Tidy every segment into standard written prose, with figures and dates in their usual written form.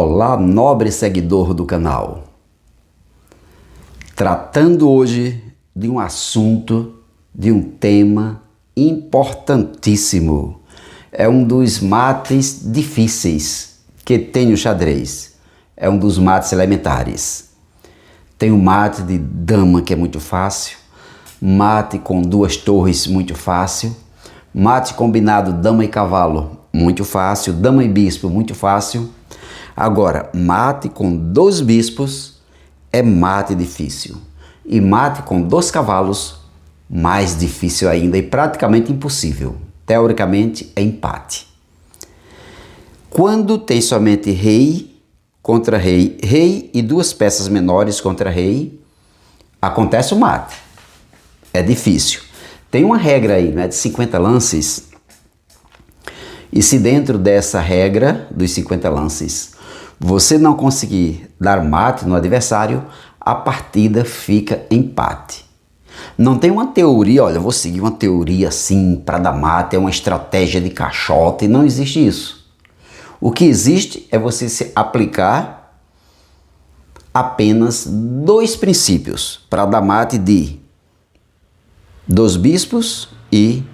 Olá, nobre seguidor do canal. Tratando hoje de um assunto, de um tema importantíssimo. É um dos mates difíceis que tem o xadrez. É um dos mates elementares. Tem o mate de dama, que é muito fácil. Mate com duas torres, muito fácil. Mate combinado dama e cavalo, muito fácil. Dama e bispo, muito fácil. Agora, mate com dois bispos é mate difícil. E mate com dois cavalos, mais difícil ainda e praticamente impossível. Teoricamente, é empate. Quando tem somente rei contra rei, rei e duas peças menores contra rei, acontece o mate. É difícil. Tem uma regra aí, né, de 50 lances. E se dentro dessa regra dos 50 lances você não conseguir dar mate no adversário, a partida fica empate. Não tem uma teoria, olha, eu vou seguir uma teoria assim para dar mate, é uma estratégia de caixote, não existe isso. O que existe é você se aplicar apenas dois princípios para dar mate de dois bispos e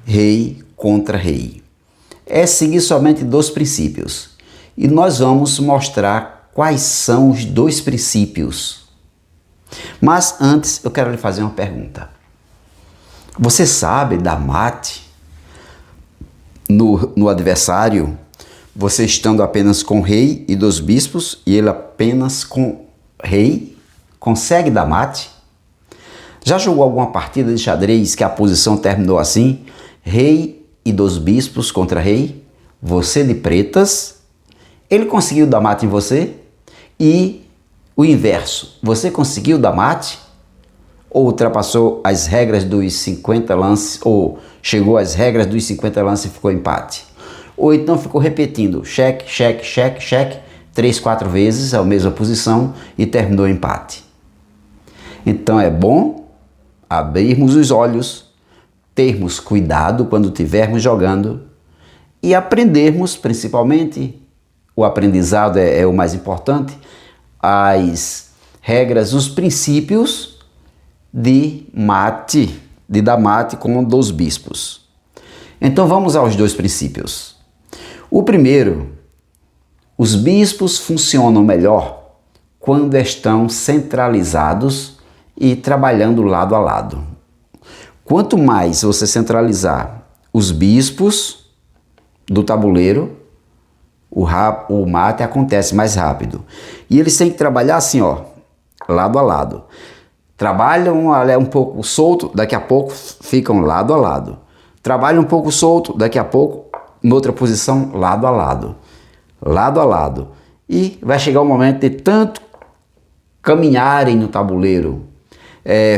rei contra rei. É seguir somente dois princípios. E nós vamos mostrar quais são os dois princípios. Mas antes eu quero lhe fazer uma pergunta. Você sabe dar mate no adversário, você estando apenas com rei e dois bispos e ele apenas com rei? Consegue dar mate? Já jogou alguma partida de xadrez que a posição terminou assim? Rei e dois bispos contra rei? Você de pretas? Ele conseguiu dar mate em você? E o inverso, você conseguiu dar mate? Ou ultrapassou as regras dos 50 lances, ou chegou às regras dos 50 lances e ficou empate? Ou então ficou repetindo cheque, cheque, cheque, cheque, 3, 4 vezes a mesma posição e terminou empate. Então é bom abrirmos os olhos, termos cuidado quando estivermos jogando e aprendermos, principalmente, o aprendizado é o mais importante, as regras, os princípios de mate, de dar mate com dois bispos. Então vamos aos dois princípios. O primeiro, os bispos funcionam melhor quando estão centralizados e trabalhando lado a lado. Quanto mais você centralizar os bispos do tabuleiro, o mate acontece mais rápido. E eles têm que trabalhar assim, ó, lado a lado. Trabalham um pouco solto, daqui a pouco ficam lado a lado. Trabalham um pouco solto, daqui a pouco, em outra posição, lado a lado. Lado a lado. E vai chegar o momento de tanto caminharem no tabuleiro,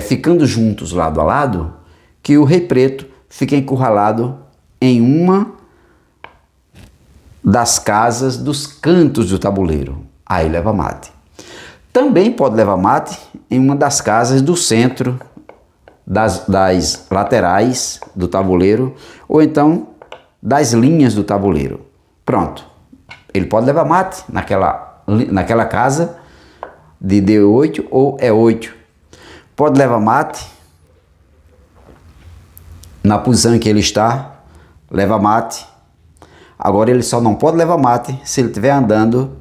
ficando juntos lado a lado, que o rei preto fica encurralado em uma das casas dos cantos do tabuleiro. Aí leva mate. Também pode levar mate em uma das casas do centro, das laterais do tabuleiro, ou então das linhas do tabuleiro. Pronto. Ele pode levar mate naquela casa de D8 ou E8. Pode levar mate na posição em que ele está, leva mate. Agora ele só não pode levar mate se ele estiver andando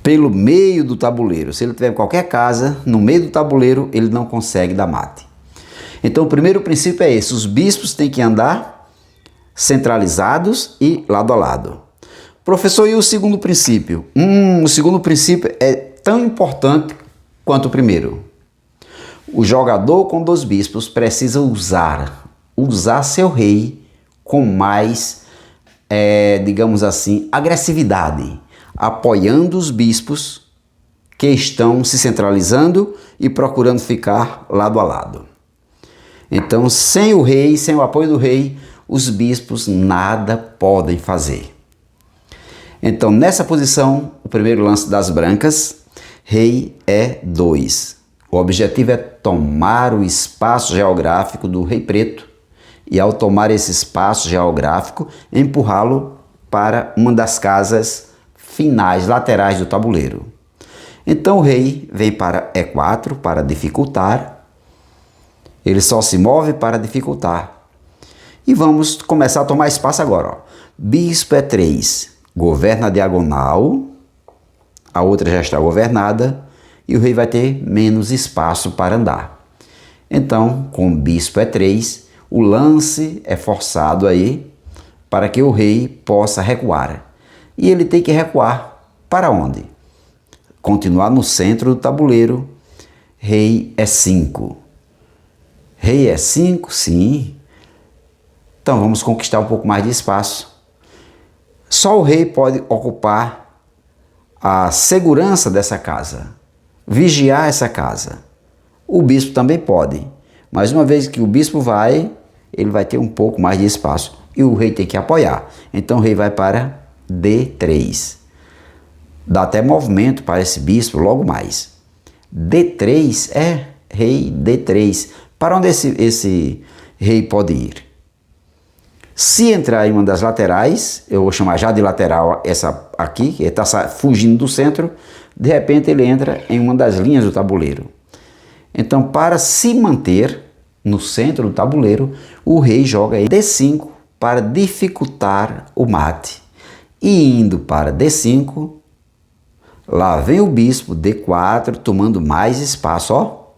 pelo meio do tabuleiro. Se ele estiver em qualquer casa, no meio do tabuleiro, ele não consegue dar mate. Então o primeiro princípio é esse, os bispos têm que andar centralizados e lado a lado. Professor, e o segundo princípio? O segundo princípio é tão importante quanto o primeiro. O jogador com dois bispos precisa usar seu rei com mais, digamos assim, agressividade, apoiando os bispos que estão se centralizando e procurando ficar lado a lado. Então, sem o rei, sem o apoio do rei, os bispos nada podem fazer. Então, nessa posição, o primeiro lance das brancas, rei E2. O objetivo é tomar o espaço geográfico do rei preto e, ao tomar esse espaço geográfico, empurrá-lo para uma das casas finais, laterais do tabuleiro. Então o rei vem para E4 para dificultar, ele só se move para dificultar. E vamos começar a tomar espaço agora. Ó. Bispo E3, governa a diagonal, a outra já está governada e o rei vai ter menos espaço para andar. Então, com bispo E3, o lance é forçado aí para que o rei possa recuar. E ele tem que recuar para onde? Continuar no centro do tabuleiro. Rei E5. Rei E5, sim. Então vamos conquistar um pouco mais de espaço. Só o rei pode ocupar a segurança dessa casa, vigiar essa casa. O bispo também pode, mas uma vez que o bispo vai, ele vai ter um pouco mais de espaço e o rei tem que apoiar. Então o rei vai para D3. Dá até movimento para esse bispo logo mais. D3 é rei D3. Para onde esse rei pode ir? Se entrar em uma das laterais, eu vou chamar já de lateral essa aqui, que está fugindo do centro, de repente ele entra em uma das linhas do tabuleiro. Então, para se manter no centro do tabuleiro, o rei joga D5 para dificultar o mate. E indo para D5, lá vem o bispo D4 tomando mais espaço, ó.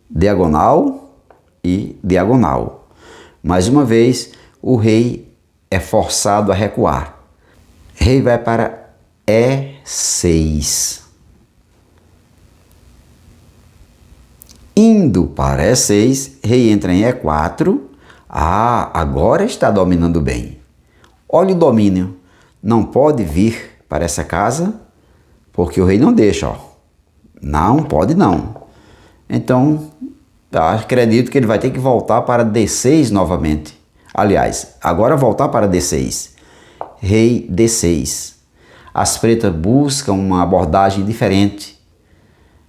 Diagonal e diagonal. Mais uma vez, o rei é forçado a recuar. Rei vai para E6. Indo para E6, rei entra em E4. Ah, agora está dominando bem. Olha o domínio. Não pode vir para essa casa, porque o rei não deixa, ó. Não pode não. Então, acredito que ele vai ter que voltar para D6 novamente. Aliás, agora voltar para D6. Rei D6. As pretas buscam uma abordagem diferente,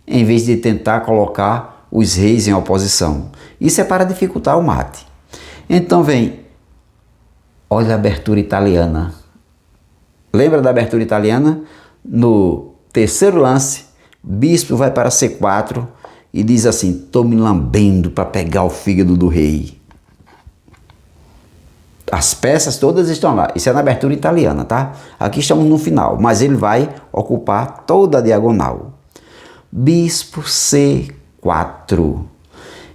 em vez de tentar colocar os reis em oposição. Isso é para dificultar o mate. Então vem, olha a abertura italiana. Lembra da abertura italiana? No terceiro lance, bispo vai para C4 e diz assim, estou me lambendo para pegar o fígado do rei. As peças todas estão lá. Isso é na abertura italiana, tá? Aqui estamos no final, mas ele vai ocupar toda a diagonal. Bispo C4.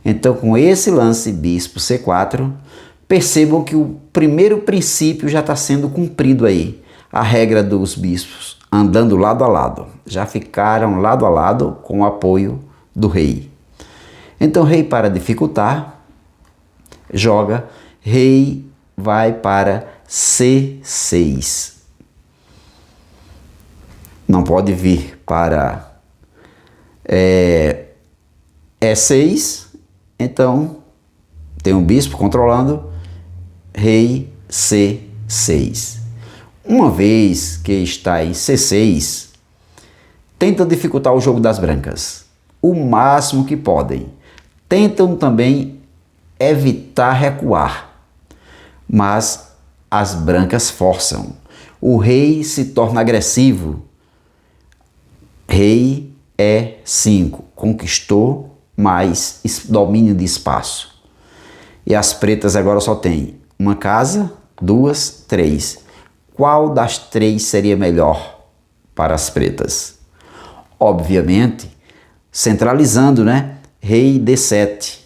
Então, com esse lance, bispo C4, percebam que o primeiro princípio já está sendo cumprido aí. A regra dos bispos andando lado a lado. Já ficaram lado a lado com o apoio do rei. Então, rei para dificultar, joga, rei vai para C6. Não pode vir para E6, então tem um bispo controlando, rei C6. Uma vez que está em C6, tentam dificultar o jogo das brancas, o máximo que podem. Tentam também evitar recuar, mas as brancas forçam. O rei se torna agressivo. Rei E5, conquistou mais domínio de espaço. E as pretas agora só tem uma casa, duas, três. Qual das três seria melhor para as pretas? Obviamente, centralizando, né? Rei D7.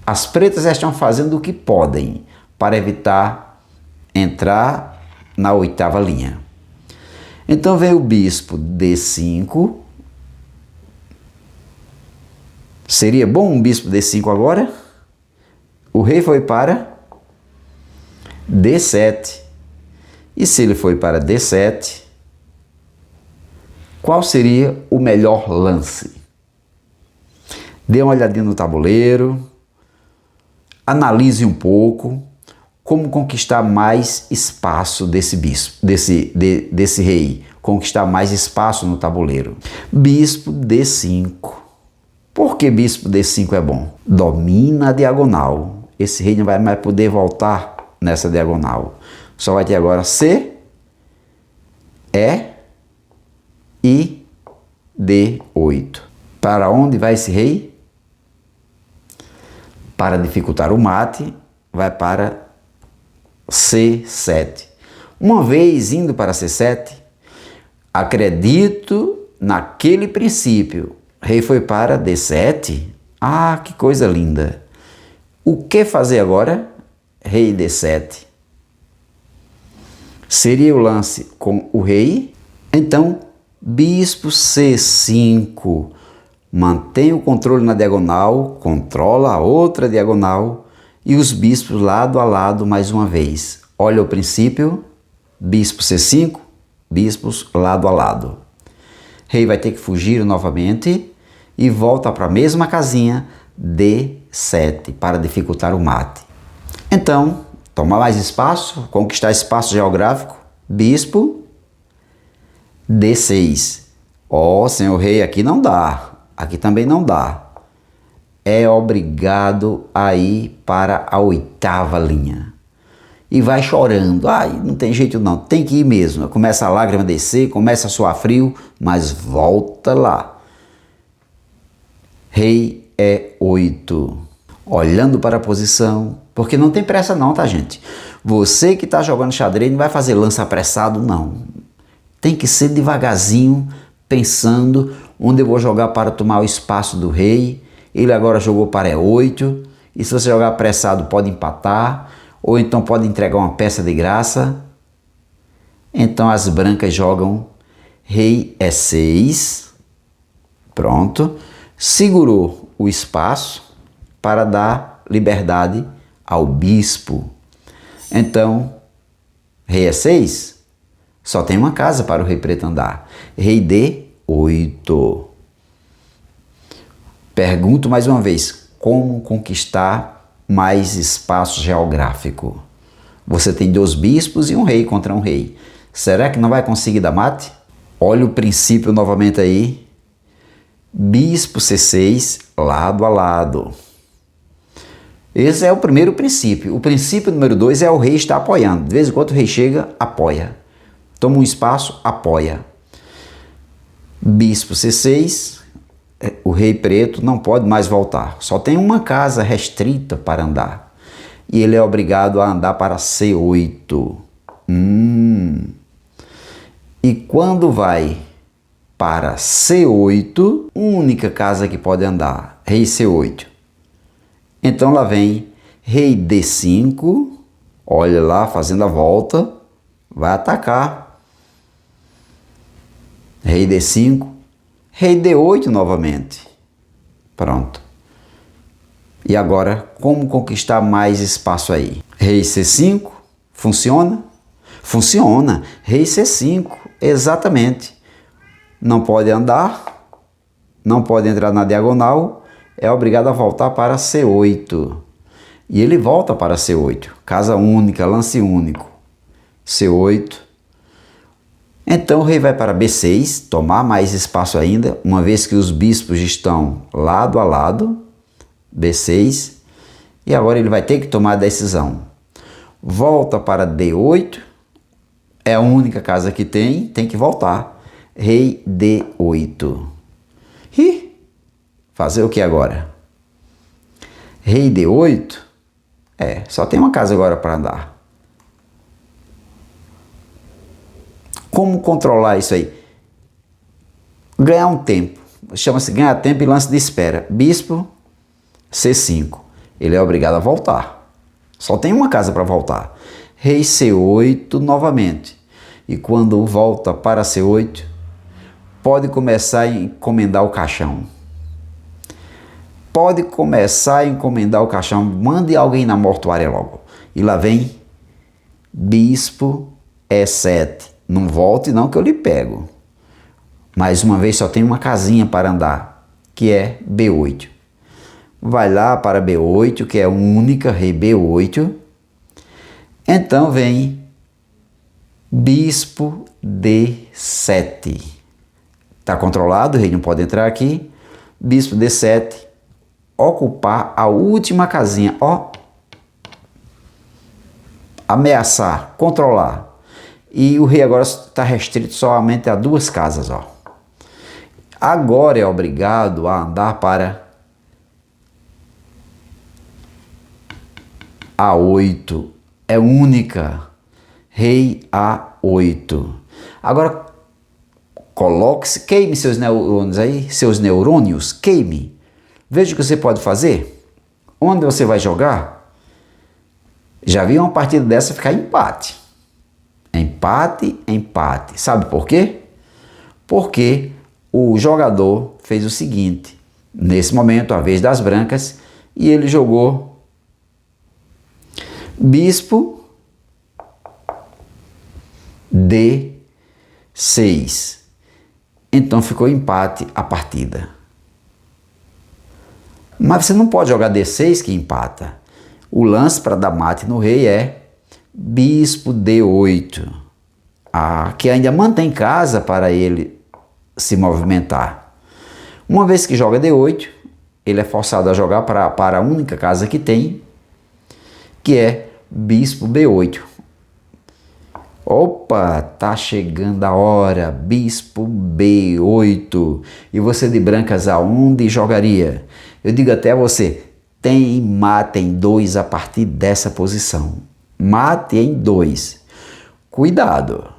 As pretas estão fazendo o que podem para evitar entrar na oitava linha. Então vem o bispo D5. Seria bom um bispo D5 agora? O rei foi para D7. E se ele foi para D7, qual seria o melhor lance? Dê uma olhadinha no tabuleiro. Analise um pouco como conquistar mais espaço desse bispo, desse rei, conquistar mais espaço no tabuleiro. Bispo D5. Por que bispo D5 é bom? Domina a diagonal. Esse rei não vai mais poder voltar nessa diagonal. Só vai ter agora C, E e D8. Para onde vai esse rei? Para dificultar o mate, vai para C7. Uma vez indo para C7, acredito naquele princípio. Rei foi para D7. Ah, que coisa linda. O que fazer agora? Rei D7. Seria o lance com o rei. Então, bispo C5. Mantém o controle na diagonal, controla a outra diagonal e os bispos lado a lado mais uma vez. Olha o princípio, bispo C5, bispos lado a lado. Rei vai ter que fugir novamente e volta para a mesma casinha D7 para dificultar o mate. Então, tomar mais espaço, conquistar espaço geográfico, bispo D6. Ó, senhor rei, aqui não dá. Aqui também não dá. É obrigado a ir para a 8ª linha. E vai chorando. Ai, não tem jeito não. Tem que ir mesmo. Começa a lágrima a descer, começa a suar frio, mas volta lá. Rei E8. Olhando para a posição. Porque não tem pressa não, tá, gente? Você que está jogando xadrez não vai fazer lance apressado, não. Tem que ser devagarzinho, pensando onde eu vou jogar para tomar o espaço do rei. Ele agora jogou para E8. E se você jogar apressado pode empatar. Ou então pode entregar uma peça de graça. Então as brancas jogam rei E6. Pronto. Segurou o espaço para dar liberdade ao bispo. Então, rei E6. Só tem uma casa para o rei preto andar. Rei D8. Pergunto mais uma vez, como conquistar mais espaço geográfico? Você tem 2 bispos e um rei contra um rei. Será que não vai conseguir dar mate? Olha o princípio novamente aí. Bispo C6, lado a lado. Esse é o primeiro princípio. O princípio número 2 é o rei estar apoiando. De vez em quando o rei chega, apoia. Toma um espaço, apoia. Bispo C6, o rei preto não pode mais voltar. Só tem uma casa restrita para andar. E ele é obrigado a andar para C8. E quando vai para C8, única casa que pode andar, rei C8. Então lá vem rei D5, olha lá, fazendo a volta, vai atacar. Rei D5, rei D8 novamente. Pronto. E agora, como conquistar mais espaço aí? Rei C5, funciona? Funciona. Rei C5, exatamente. Não pode andar, não pode entrar na diagonal, é obrigado a voltar para C8. E ele volta para C8. Casa única, lance único. C8. Então o rei vai para B6, tomar mais espaço ainda, uma vez que os bispos estão lado a lado. B6. E agora ele vai ter que tomar a decisão. Volta para D8. É a única casa que tem que voltar. Rei D8. Fazer o que agora? Rei D8? Só tem uma casa agora para andar. Como controlar isso aí? Ganhar um tempo. Chama-se ganhar tempo e lance de espera. Bispo C5. Ele é obrigado a voltar. Só tem uma casa para voltar. Rei C8 novamente. E quando volta para C8, pode começar a encomendar o caixão. Pode começar a encomendar o caixão. Mande alguém na mortuária logo. E lá vem bispo E7. Não volte não que eu lhe pego. Mais uma vez só tem uma casinha para andar, que é B8. Vai lá para B8, que é a única, rei B8. Então vem bispo D7. Está controlado, o rei não pode entrar aqui. bispo D7, ocupar a última casinha, ó, ameaçar, controlar. E o rei agora está restrito somente a 2 casas, ó. Agora é obrigado a andar para A8, é única, rei A8. Agora coloque-se, queime seus neurônios aí, seus neurônios, queime. Veja o que você pode fazer. Onde você vai jogar? Já vi uma partida dessa ficar empate. Empate, empate. Sabe por quê? Porque o jogador fez o seguinte. Nesse momento, a vez das brancas, e ele jogou bispo D6. Então ficou empate a partida. Mas você não pode jogar D6 que empata. O lance para dar mate no rei é bispo D8. Que ainda mantém casa para ele se movimentar. Uma vez que joga D8, ele é forçado a jogar para a única casa que tem, que é bispo B8. Opa, tá chegando a hora, bispo B8. E você de brancas aonde jogaria? Eu digo até a você, tem mate em 2 a partir dessa posição. Mate em 2. Cuidado,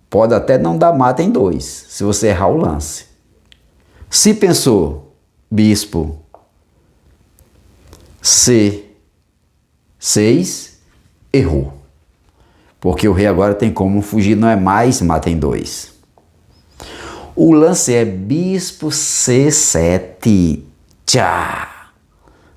pode até não dar mate em 2, se você errar o lance. Se pensou, bispo C6, errou. Porque o rei agora tem como fugir, não é mais mate em 2. O lance é bispo C7. Tchá!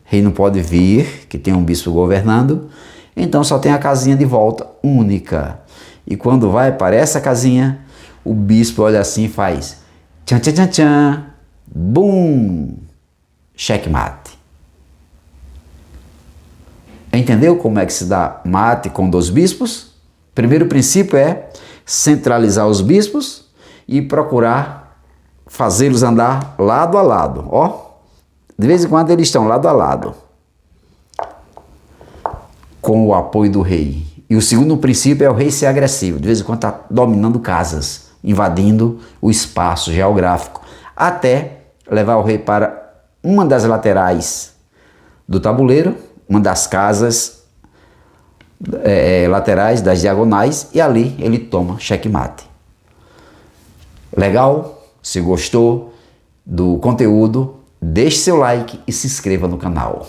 Rei não pode vir, que tem um bispo governando, então só tem a casinha de volta única. E quando vai para essa casinha, o bispo olha assim e faz tchan, tchan, tchan, tchan, bum, checkmate. Entendeu como é que se dá mate com 2 bispos? Primeiro princípio é centralizar os bispos e procurar fazê-los andar lado a lado. Ó, de vez em quando eles estão lado a lado, com o apoio do rei. E o segundo princípio é o rei ser agressivo. De vez em quando está dominando casas, invadindo o espaço geográfico, até levar o rei para uma das laterais do tabuleiro, uma das casas laterais, das diagonais, e ali ele toma checkmate. Legal? Se gostou do conteúdo, deixe seu like e se inscreva no canal.